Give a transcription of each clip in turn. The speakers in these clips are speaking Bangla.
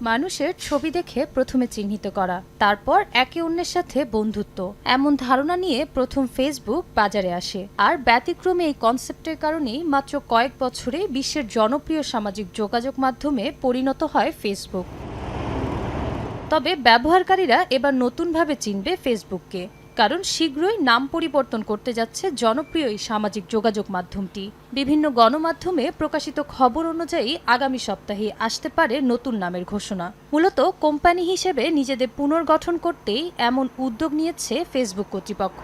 মানুষের ছবি দেখে প্রথমে চিহ্নিত করা, তারপর একে অন্যের সাথে বন্ধুত্ব, এমন ধারণা নিয়ে প্রথম ফেসবুক বাজারে আসে। আর ব্যতিক্রমে এই কনসেপ্টের কারণেই মাত্র কয়েক বছরে বিশ্বের জনপ্রিয় সামাজিক যোগাযোগ মাধ্যমে পরিণত হয় ফেসবুক। তবে ব্যবহারকারীরা এবার নতুনভাবে চিনবে ফেসবুককে, কারণ শীঘ্রই নাম পরিবর্তন করতে যাচ্ছে জনপ্রিয় এই সামাজিক যোগাযোগ মাধ্যমটি। বিভিন্ন গণমাধ্যমে প্রকাশিত খবর অনুযায়ী আগামী সপ্তাহে আসতে পারে নতুন নামের ঘোষণা। মূলত কোম্পানি হিসেবে নিজেদের পুনর্গঠন করতেই এমন উদ্যোগ নিয়েছে ফেসবুক কর্তৃপক্ষ।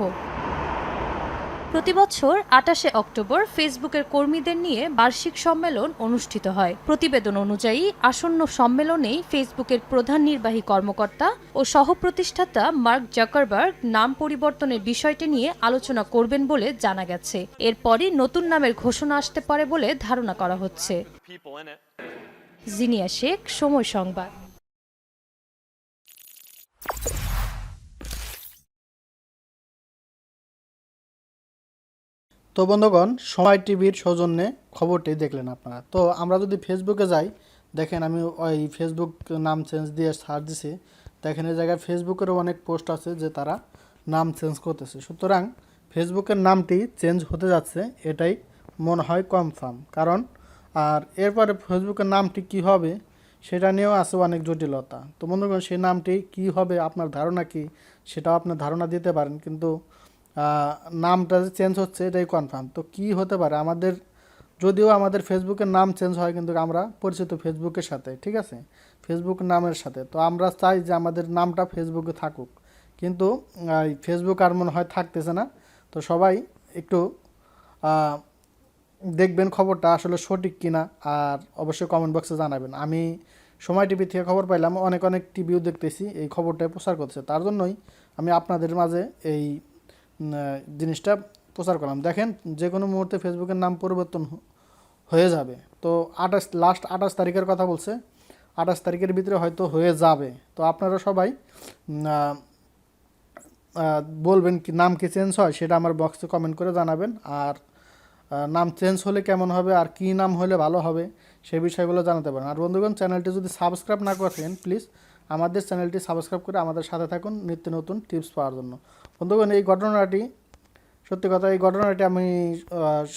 প্রতিবছর ২৮শে অক্টোবর ফেসবুকের কর্মীদের নিয়ে বার্ষিক সম্মেলন অনুষ্ঠিত হয়। প্রতিবেদন অনুযায়ী আসন্ন সম্মেলনেই ফেসবুকের প্রধান নির্বাহী কর্মকর্তা ও সহ-প্রতিষ্ঠাতা মার্ক জাকারবার্গ নাম পরিবর্তনের বিষয়টি নিয়ে আলোচনা করবেন বলে জানা গেছে। এরপরই নতুন নামের ঘোষণা আসতে পারে বলে ধারণা করা হচ্ছে। জিনিয়া শেখ, সময় সংবাদ। তো বন্ধুগণ, সময় টিভির সৌজন্যে খবরটি দেখলেন আপনারা। তো আমরা যদি ফেসবুকে যাই, দেখেন আমি ওই ফেসবুক নাম চেঞ্জ দিয়ে সার্চ দিছি, দেখেন এই জায়গায় ফেসবুকেরও অনেক পোস্ট আছে যে তারা নাম চেঞ্জ করতেছে। সুতরাং ফেসবুকের নামটি চেঞ্জ হতে যাচ্ছে, এটাই মনে হয় কনফার্ম। কারণ আর এরপরে ফেসবুকের নামটি কি হবে সেটা নিয়েও আছে অনেক জটিলতা। তো বন্ধুগণ, সেই নামটি কি হবে, আপনার ধারণা কি, সেটাও আপনার ধারণা দিতে পারেন। কিন্তু নামটা যে চেঞ্জ হচ্ছে এটাই কনফার্ম। তো কি হতে পারে, যদিও আমাদের ফেসবুকের নাম চেঞ্জ হয়, কিন্তু আমরা পরিচিত ফেসবুকের সাথে, ঠিক আছে, ফেসবুক নামের সাথে। তো আমরা চাই যে আমাদের নামটা ফেসবুকে থাকুক, কিন্তু ফেসবুক আর মনে হয় থাকতেছে না। তো সবাই একটু দেখবেন খবরটা আসলে সঠিক কিনা, আর অবশ্যই কমেন্ট বক্সে জানাবেন। আমি সময় টিভি থেকে খবর পাইলাম, অনেক টিভিও দেখতেছি এই খবরটাই প্রচার করছে, তার জন্যই আমি আপনাদের মাঝে এই জিনিসটা প্রচার করলাম। দেখেন, যে কোনো মুহূর্তে ফেসবুকের নাম পরিবর্তন হয়ে যাবে। তো লাস্ট ২৮ তারিখের কথা বলছে, ২৮ তারিখের ভিতরে হয়তো হয়ে যাবে। তো আপনারা সবাই বলবেন কি নাম কি চেঞ্জ হয়, সেটা আমার বক্সে কমেন্ট করে জানাবেন। আর নাম চেঞ্জ হলে কেমন হবে আর কি নাম হলে ভালো হবে সেই বিষয়গুলো জানাতে পারেন। আর বন্ধুগণ, চ্যানেলটি যদি সাবস্ক্রাইব না করেন, প্লিজ আমাদের চ্যানেলটি সাবস্ক্রাইব করে আমাদের সাথে থাকুন নিত্য নতুন টিপস পাওয়ার জন্য। বন্ধুগণ, সত্যি কথা, এই ঘটনাটি আমি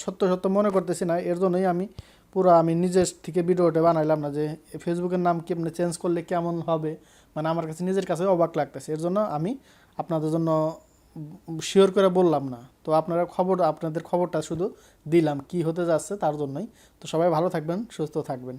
সত্য মনে করতেছি না, এর জন্যই আমি নিজের থেকে ভিডিওটা বানাইলাম না যে ফেসবুকের নাম কি আপনি চেঞ্জ করলে কেমন হবে, মানে আমার কাছে নিজের কাছে অবাক লাগতেছে। এর জন্য আমি আপনাদের জন্য শিওর করে বললাম না। তো আপনাদের খবরটা শুধু দিলাম কি হতে যাচ্ছে তার জন্যই। তো সবাই ভালো থাকবেন, সুস্থ থাকবেন।